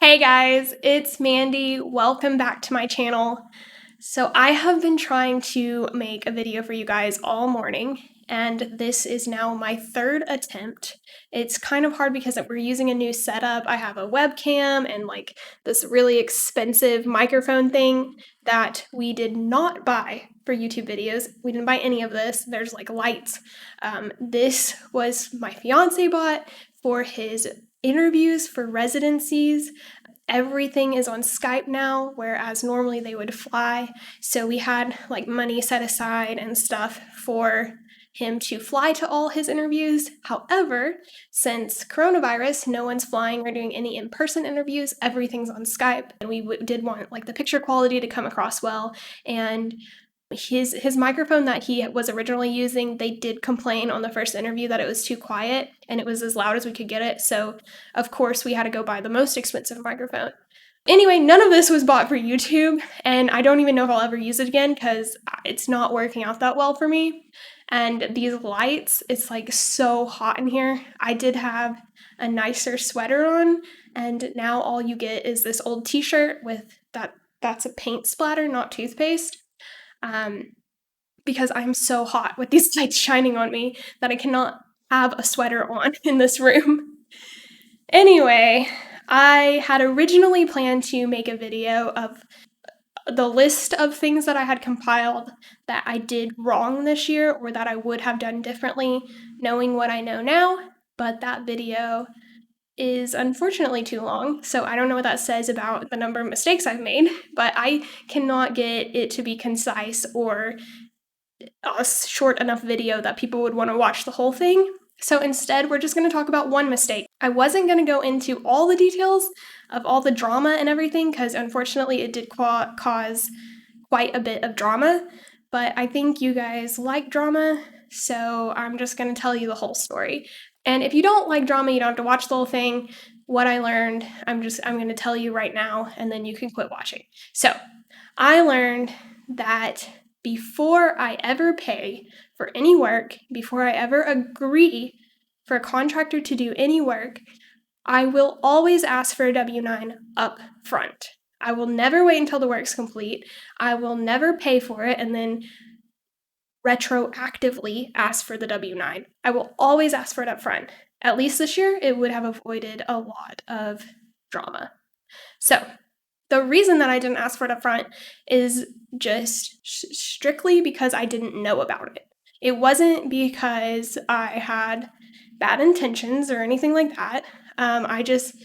Hey guys, it's Mandy. Welcome back to my channel. So I have been trying to make a video for you guys all morning, and this is now my third attempt. It's kind of hard because we're using a new setup. I have a webcam and like this really expensive microphone thing that we did not buy for YouTube videos. We didn't buy any of this. There's like lights. This was my fiance bought for his interviews for residencies. Everything is on Skype now, whereas normally they would fly. So we had like money set aside and stuff for him to fly to all his interviews. However, since coronavirus, no one's flying or doing any in-person interviews. Everything's on Skype, and we did want like the picture quality to come across well. And his microphone that he was originally using, they did complain on the first interview that it was too quiet and it was as loud as we could get it. So of course we had to go buy the most expensive microphone. Anyway, none of this was bought for YouTube, and I don't even know if I'll ever use it again because it's not working out that well for me. And these lights, it's like so hot in here. I did have a nicer sweater on, and now all you get is this old t-shirt with that's a paint splatter, not toothpaste. Because I'm so hot with these lights shining on me that I cannot have a sweater on in this room. Anyway, I had originally planned to make a video of the list of things that I had compiled that I did wrong this year or that I would have done differently, knowing what I know now, but that video is unfortunately too long, so I don't know what that says about the number of mistakes I've made, but I cannot get it to be concise or a short enough video that people would want to watch the whole thing. So instead, we're just going to talk about one mistake. I wasn't going to go into all the details of all the drama and everything because unfortunately it did cause quite a bit of drama, but I think you guys like drama, so I'm just going to tell you the whole story. And if you don't like drama, you don't have to watch the whole thing. What I learned, I'm going to tell you right now, and then you can quit watching. So I learned that before I ever pay for any work, before I ever agree for a contractor to do any work, I will always ask for a W-9 up front. I will never wait until the work's complete. I will never pay for it and then retroactively ask for the W-9. I will always ask for it up front. At least this year, it would have avoided a lot of drama. So, the reason that I didn't ask for it up front is just strictly because I didn't know about it. It wasn't because I had bad intentions or anything like that. I just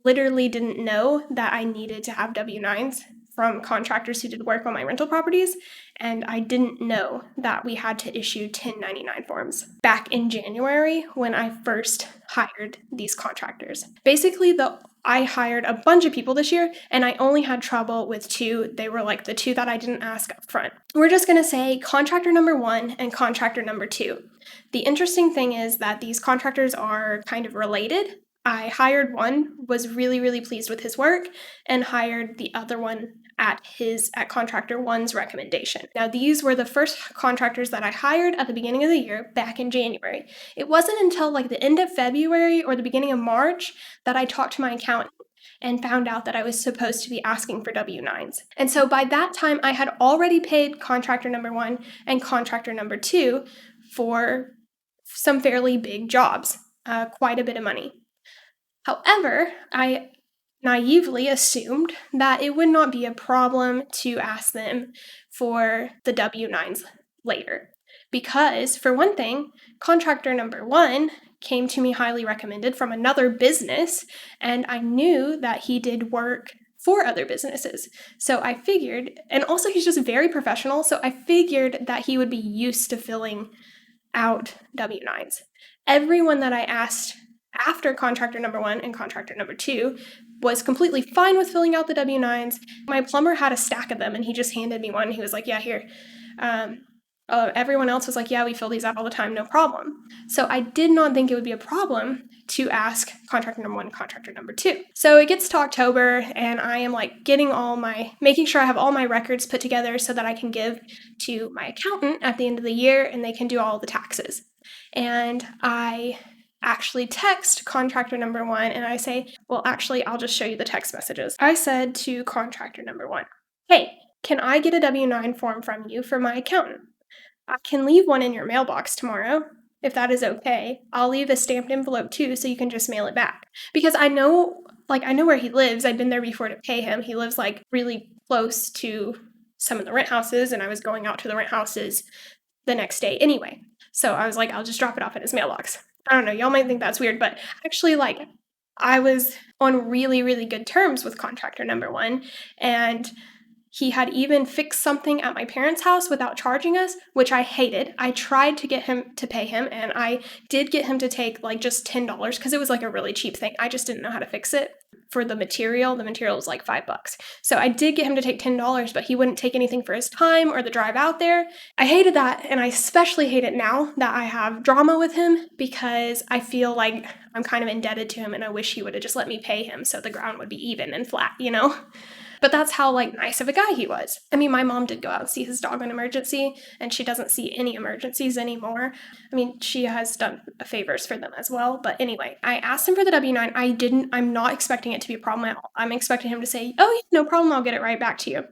literally didn't know that I needed to have W-9s from contractors who did work on my rental properties, and I didn't know that we had to issue 1099 forms back in January when I first hired these contractors. Basically, I hired a bunch of people this year, and I only had trouble with two. They were like the two that I didn't ask up front. We're just going to say contractor number 1 and contractor number 2. The interesting thing is that these contractors are kind of related. I hired one, was really, really pleased with his work, and hired the other one at contractor one's recommendation. Now, these were the first contractors that I hired at the beginning of the year back in January. It wasn't until like the end of February or the beginning of March that I talked to my accountant and found out that I was supposed to be asking for W-9s. And so by that time, I had already paid contractor number 1 and contractor number 2 for some fairly big jobs, quite a bit of money. However, I naively assumed that it would not be a problem to ask them for the W-9s later. Because, for one thing, contractor number 1 came to me highly recommended from another business, and I knew that he did work for other businesses. So I figured, and also he's just very professional, so I figured that he would be used to filling out W-9s. Everyone that I asked after contractor number 1 and contractor number 2 was completely fine with filling out the W-9s. My plumber had a stack of them, and he just handed me one. He was like, yeah, here. Everyone else was like, yeah, we fill these out all the time, no problem. So I did not think it would be a problem to ask contractor number 1, contractor number 2. So it gets to October, and I am like making sure I have all my records put together so that I can give to my accountant at the end of the year, and they can do all the taxes. And I actually text contractor number one and I say, well, actually, I'll just show you the text messages. I said to contractor number one, hey, can I get a W-9 form from you for my accountant? I can leave one in your mailbox tomorrow. If that is okay, I'll leave a stamped envelope too so you can just mail it back. Because I know where he lives. I've been there before to pay him. He lives like really close to some of the rent houses, and I was going out to the rent houses the next day anyway. So I was like, I'll just drop it off in his mailbox. I don't know, y'all might think that's weird, but actually, like, I was on really, really good terms with contractor number one, and he had even fixed something at my parents' house without charging us, which I hated. I tried to get him to pay him, and I did get him to take like just $10 because it was like a really cheap thing. I just didn't know how to fix it for the material. The material was like $5. So I did get him to take $10, but he wouldn't take anything for his time or the drive out there. I hated that, and I especially hate it now that I have drama with him because I feel like I'm kind of indebted to him, and I wish he would have just let me pay him so the ground would be even and flat, you know? But that's how like nice of a guy he was. I mean, my mom did go out and see his dog in emergency, and she doesn't see any emergencies anymore. I mean, she has done favors for them as well. But anyway, I asked him for the W-9. I'm not expecting it to be a problem at all. I'm expecting him to say, oh, yeah, no problem. I'll get it right back to you.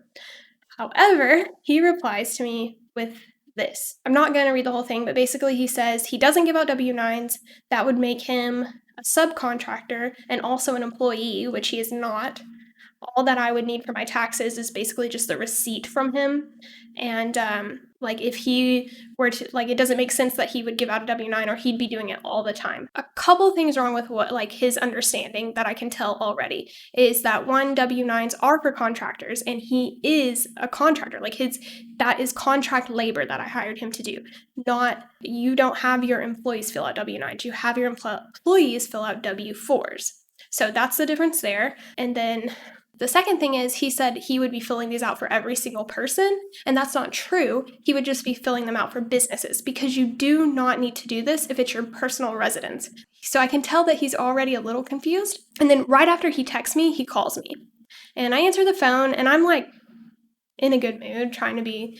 However, he replies to me with this. I'm not going to read the whole thing, but basically he says he doesn't give out W-9s. That would make him a subcontractor and also an employee, which he is not. All that I would need for my taxes is basically just the receipt from him. And like if he were to, like, it doesn't make sense that he would give out a W-9 or he'd be doing it all the time. A couple things wrong with what, like, his understanding that I can tell already is that one, W-9s are for contractors and he is a contractor. Like that is contract labor that I hired him to do. Not, you don't have your employees fill out W-9s. You have your employees fill out W-4s. So that's the difference there. And then the second thing is he said he would be filling these out for every single person, and that's not true. He would just be filling them out for businesses because you do not need to do this if it's your personal residence. So I can tell that he's already a little confused. And then right after he texts me, he calls me. And I answer the phone, and I'm like in a good mood, trying to be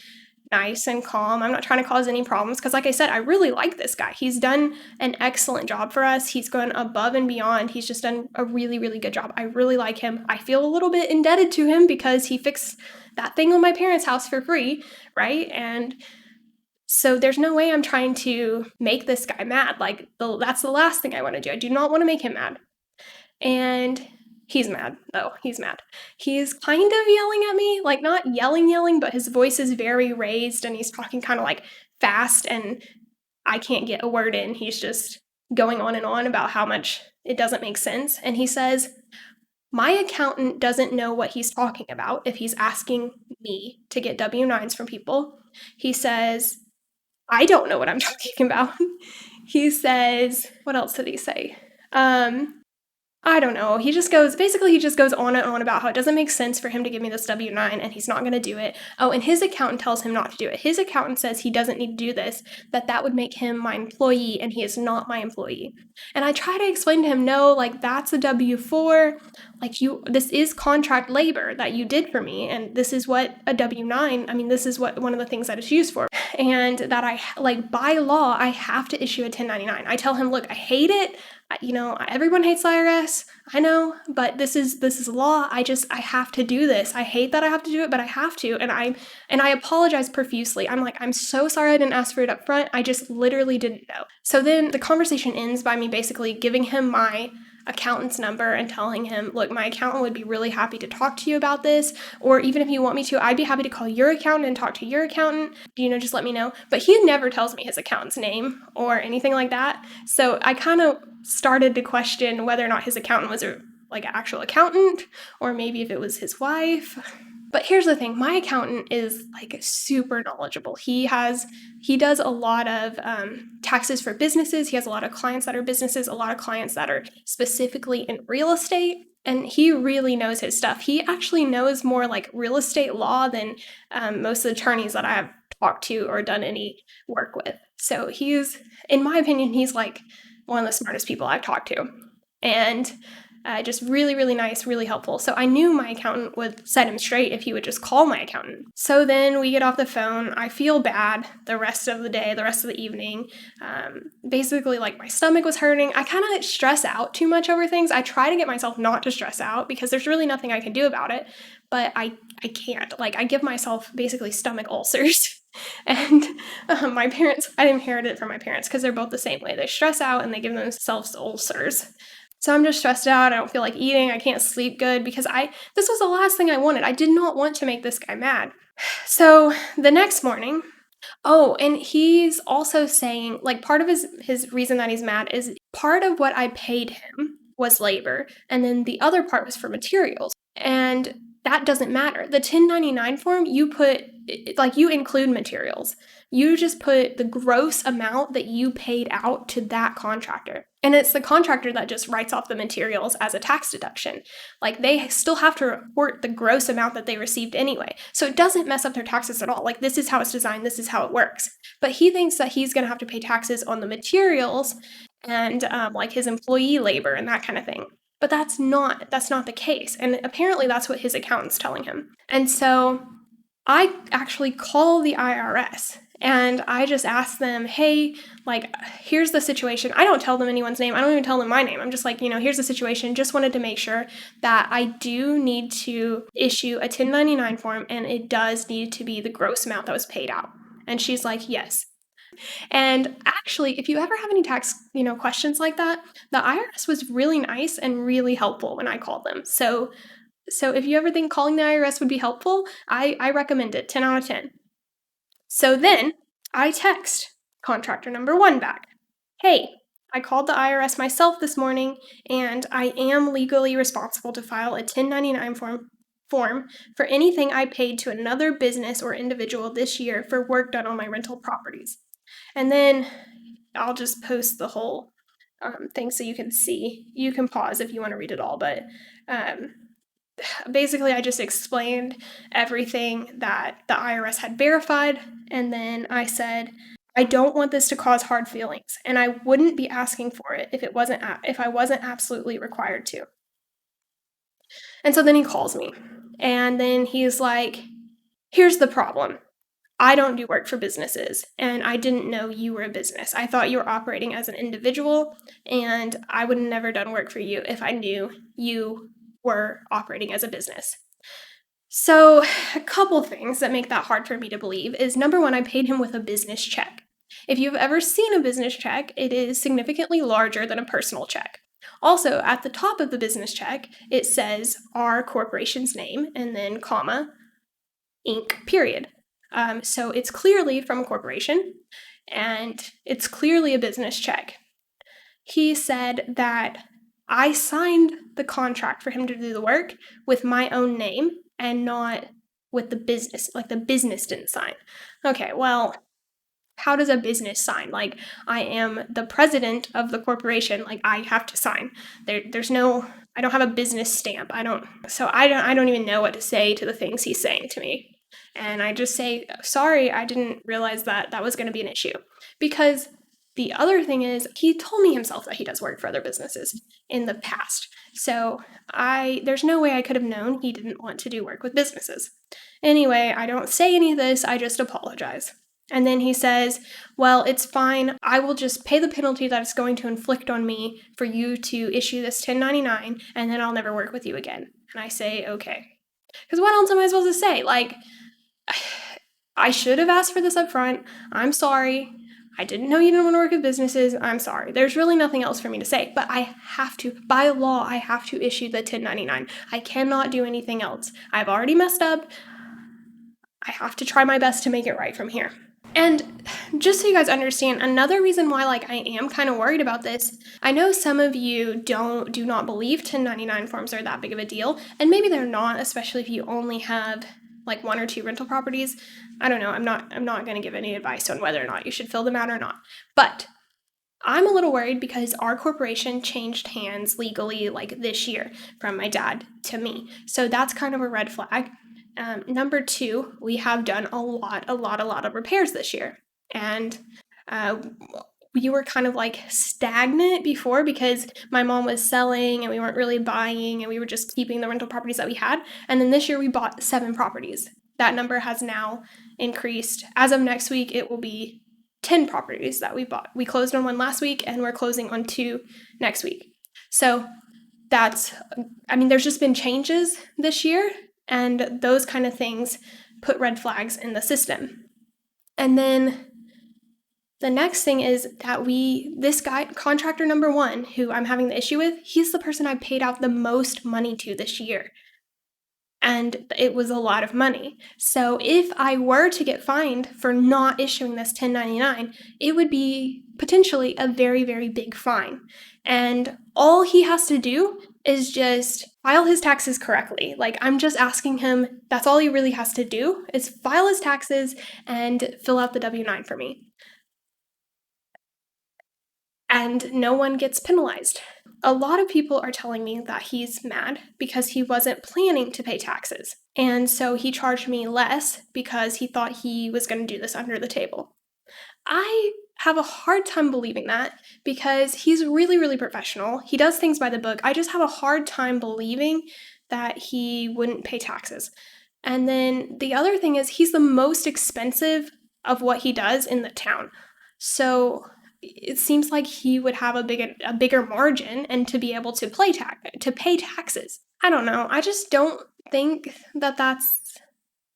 nice and calm. I'm not trying to cause any problems because, like I said, I really like this guy. He's done an excellent job for us. He's gone above and beyond. He's just done a really, really good job. I really like him. I feel a little bit indebted to him because he fixed that thing on my parents' house for free, right? And so there's no way I'm trying to make this guy mad. Like, that's the last thing I want to do. I do not want to make him mad. And he's mad, though. He's mad. He's kind of yelling at me, like not yelling, but his voice is very raised and he's talking kind of like fast and I can't get a word in. He's just going on and on about how much it doesn't make sense. And he says, my accountant doesn't know what he's talking about if he's asking me to get W-9s from people. He says, I don't know what I'm talking about. He says, what else did he say? I don't know. He just goes on and on about how it doesn't make sense for him to give me this W-9 and he's not going to do it. Oh, and his accountant tells him not to do it. His accountant says he doesn't need to do this, that would make him my employee and he is not my employee. And I try to explain to him, no, like that's a W-4. Like this is contract labor that you did for me. And this is what a W-9, this is what one of the things that it's used for. And that by law, I have to issue a 1099. I tell him, look, I hate it. Everyone hates IRS. I know, but this is law. I have to do this. I hate that I have to do it, but I have to. And I apologize profusely. I'm like, I'm so sorry I didn't ask for it up front. I just literally didn't know. So then the conversation ends by me basically giving him my accountant's number and telling him, look, my accountant would be really happy to talk to you about this. Or even if you want me to, I'd be happy to call your accountant and talk to your accountant. Just let me know. But he never tells me his accountant's name or anything like that. So I kind of started to question whether or not his accountant was an actual accountant, or maybe if it was his wife. But here's the thing, my accountant is super knowledgeable. He does a lot of taxes for businesses. He has a lot of clients that are businesses, a lot of clients that are specifically in real estate, and he really knows his stuff. He actually knows more real estate law than most of the attorneys that I have talked to or done any work with. So in my opinion, he's one of the smartest people I've talked to. And Just really, really nice, really helpful. So I knew my accountant would set him straight if he would just call my accountant. So then we get off the phone. I feel bad the rest of the day, the rest of the evening. Basically, like my stomach was hurting. I kind of stress out too much over things. I try to get myself not to stress out because there's really nothing I can do about it. But I can't. Like, I give myself basically stomach ulcers. And my parents, I inherited it from my parents because they're both the same way. They stress out and they give themselves ulcers. So I'm just stressed out. I don't feel like eating. I can't sleep good because this was the last thing I wanted. I did not want to make this guy mad. So the next morning, oh, and he's also saying, like, part of his reason that he's mad is part of what I paid him was labor, and then the other part was for materials. And that doesn't matter. The 1099 form, you include materials. You just put the gross amount that you paid out to that contractor. And it's the contractor that just writes off the materials as a tax deduction. Like, they still have to report the gross amount that they received anyway. So it doesn't mess up their taxes at all. Like, this is how it's designed, this is how it works. But he thinks that he's going to have to pay taxes on the materials and like his employee labor and that kind of thing. But that's not the case. And apparently that's what his accountant's telling him. And so I actually call the IRS and I just ask them, hey, like, here's the situation. I don't tell them anyone's name. I don't even tell them my name. I'm just like, here's the situation. Just wanted to make sure that I do need to issue a 1099 form and it does need to be the gross amount that was paid out. And she's like, yes. And actually, if you ever have any tax, questions like that, the IRS was really nice and really helpful when I called them. So if you ever think calling the IRS would be helpful, I recommend it, 10 out of 10. So then I text contractor number 1 back. Hey, I called the IRS myself this morning, and I am legally responsible to file a 1099 form for anything I paid to another business or individual this year for work done on my rental properties. And then I'll just post the whole thing so you can see. You can pause if you want to read it all, but basically I just explained everything that the IRS had verified, and then I said, I don't want this to cause hard feelings, and I wouldn't be asking for it if I wasn't absolutely required to. And so then he calls me, and then he's like, here's the problem. I don't do work for businesses, and I didn't know you were a business. I thought you were operating as an individual, and I would have never done work for you if I knew you were operating as a business. So a couple things that make that hard for me to believe is, number one, I paid him with a business check. If you've ever seen a business check, it is significantly larger than a personal check. Also, at the top of the business check, it says our corporation's name and then comma, Inc., period. So it's clearly from a corporation, and it's clearly a business check. He said that I signed the contract for him to do the work with my own name and not with the business. Like, the business didn't sign. Okay, well, how does a business sign? Like, I am the president of the corporation. Like, I have to sign. There's no, I don't have a business stamp. I don't even know what to say to the things he's saying to me. And I just say, sorry, I didn't realize that was going to be an issue. Because the other thing is, he told me himself that he does work for other businesses in the past. So there's no way I could have known he didn't want to do work with businesses. Anyway, I don't say any of this, I just apologize. And then he says, well, it's fine. I will just pay the penalty that it's going to inflict on me for you to issue this 1099, and then I'll never work with you again. And I say, okay. Because what else am I supposed to say? Like, I should have asked for this up front. I'm sorry. I didn't know you didn't want to work with businesses. I'm sorry. There's really nothing else for me to say. But I have to, by law, I have to issue the 1099. I cannot do anything else. I've already messed up. I have to try my best to make it right from here. And just so you guys understand, another reason why I am kind of worried about this, I know some of you do not believe 1099 forms are that big of a deal, and maybe they're not, especially if you only have 1 or 2 rental properties. I don't know. I'm not going to give any advice on whether or not you should fill them out or not. But I'm a little worried because our corporation changed hands legally this year from my dad to me. So that's kind of a red flag. Number 2, we have done a lot of repairs this year. And we were kind of like stagnant before because my mom was selling and we weren't really buying and we were just keeping the rental properties that we had. And then this year we bought 7 properties. That number has now increased. As of next week, it will be 10 properties that we bought. We closed on 1 last week and we're closing on 2 next week. So there's just been changes this year, and those kind of things put red flags in the system. And then the next thing is that this guy, contractor number 1, who I'm having the issue with, he's the person I paid out the most money to this year. And it was a lot of money. So if I were to get fined for not issuing this 1099, it would be potentially a very, very big fine. And all he has to do is just file his taxes correctly. Like, I'm just asking him, that's all he really has to do is file his taxes and fill out the W-9 for me. And no one gets penalized. A lot of people are telling me that he's mad because he wasn't planning to pay taxes. And so he charged me less because he thought he was going to do this under the table. I have a hard time believing that because he's really, really professional. He does things by the book. I just have a hard time believing that he wouldn't pay taxes. And then the other thing is he's the most expensive of what he does in the town. So it seems like he would have a bigger margin and to be able to pay taxes. I don't know. I just don't think that that's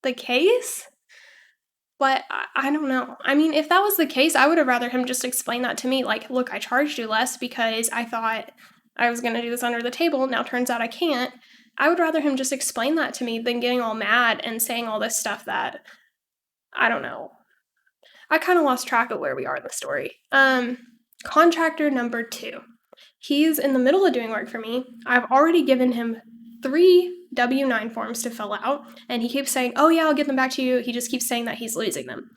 the case. But I don't know. I mean, if that was the case, I would have rather him just explain that to me. Like, look, I charged you less because I thought I was going to do this under the table. Now turns out I can't. I would rather him just explain that to me than getting all mad and saying all this stuff that, I don't know. I kind of lost track of where we are in the story. Contractor number 2. He's in the middle of doing work for me. I've already given him 3 W-9 forms to fill out, and he keeps saying, oh yeah, I'll get them back to you. He just keeps saying that he's losing them.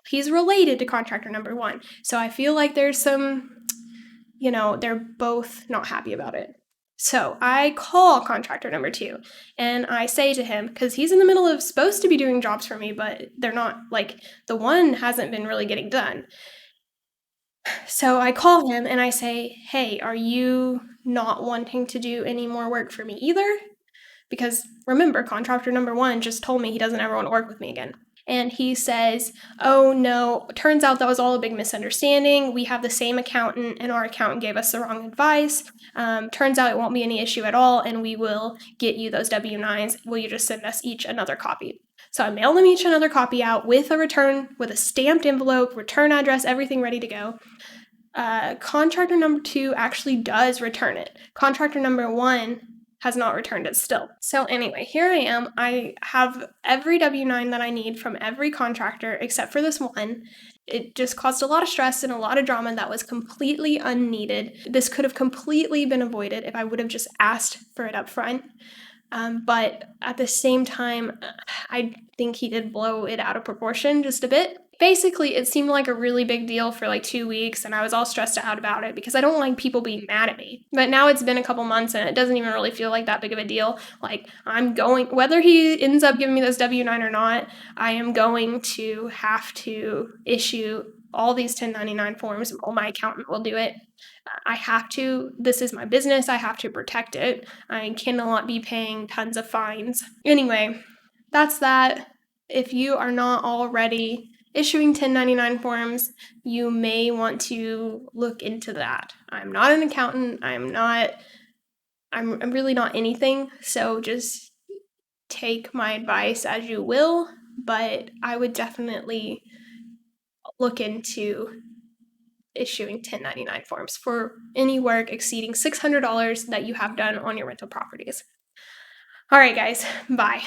He's related to contractor number 1, so I feel like there's some, they're both not happy about it. So I call contractor number 2 and I say to him, because he's in the middle of supposed to be doing jobs for me, but they're not, like, the one hasn't been really getting done. So I call him and I say, hey, are you not wanting to do any more work for me either? Because remember, contractor number 1 just told me he doesn't ever want to work with me again. And he says, oh no, turns out that was all a big misunderstanding. We have the same accountant and our accountant gave us the wrong advice. Turns out it won't be any issue at all and we will get you those W-9s. Will you just send us each another copy? So I mail them each another copy out with a stamped envelope, return address, everything ready to go. Contractor number 2 actually does return it. Contractor number 1 has not returned it still. So anyway, here I am. I have every W-9 that I need from every contractor except for this one. It just caused a lot of stress and a lot of drama that was completely unneeded. This could have completely been avoided if I would have just asked for it up front. But at the same time, I think he did blow it out of proportion just a bit. Basically, it seemed like a really big deal for like 2 weeks, and I was all stressed out about it because I don't like people being mad at me. But now it's been a couple months, and it doesn't even really feel like that big of a deal. Like, whether he ends up giving me this W-9 or not, I am going to have to issue all these 1099 forms. Well, my accountant will do it. I have to. This is my business. I have to protect it. I cannot be paying tons of fines. Anyway, that's that. If you are not already issuing 1099 forms, you may want to look into that. I'm not an accountant. I'm really not anything. So just take my advice as you will, but I would definitely look into issuing 1099 forms for any work exceeding $600 that you have done on your rental properties. All right, guys, bye.